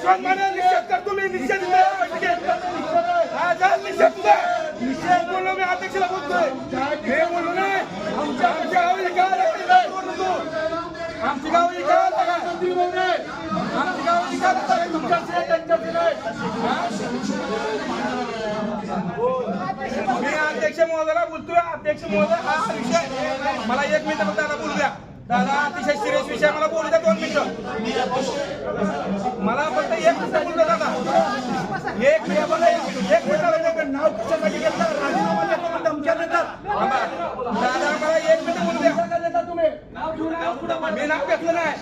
सन्मान्य निषेध करतो मी निषेध निषेध बोललो मी अध्यक्षाला बोलतोय हे बोललो नाही आमच्या गावी काय आमची गावी काय आमची गावी काय मी अध्यक्ष महोदयाला बोलतोय अध्यक्ष महोदय हा विषय मला 1 मिनिट फक्त आता बोलू द्या दादा अतिशय सिरियस विषय मला बोलू द्या 2 मिनिटं मला फक्त 1 मिनिट बोलू द्या दादा 1 मिनिट नाव कशासाठी घेतलं राजीनामा देतो धमक्या देतात दादा मला 1 मिनिट बोलू द्या तुम्ही मी नाव घेतलं नाही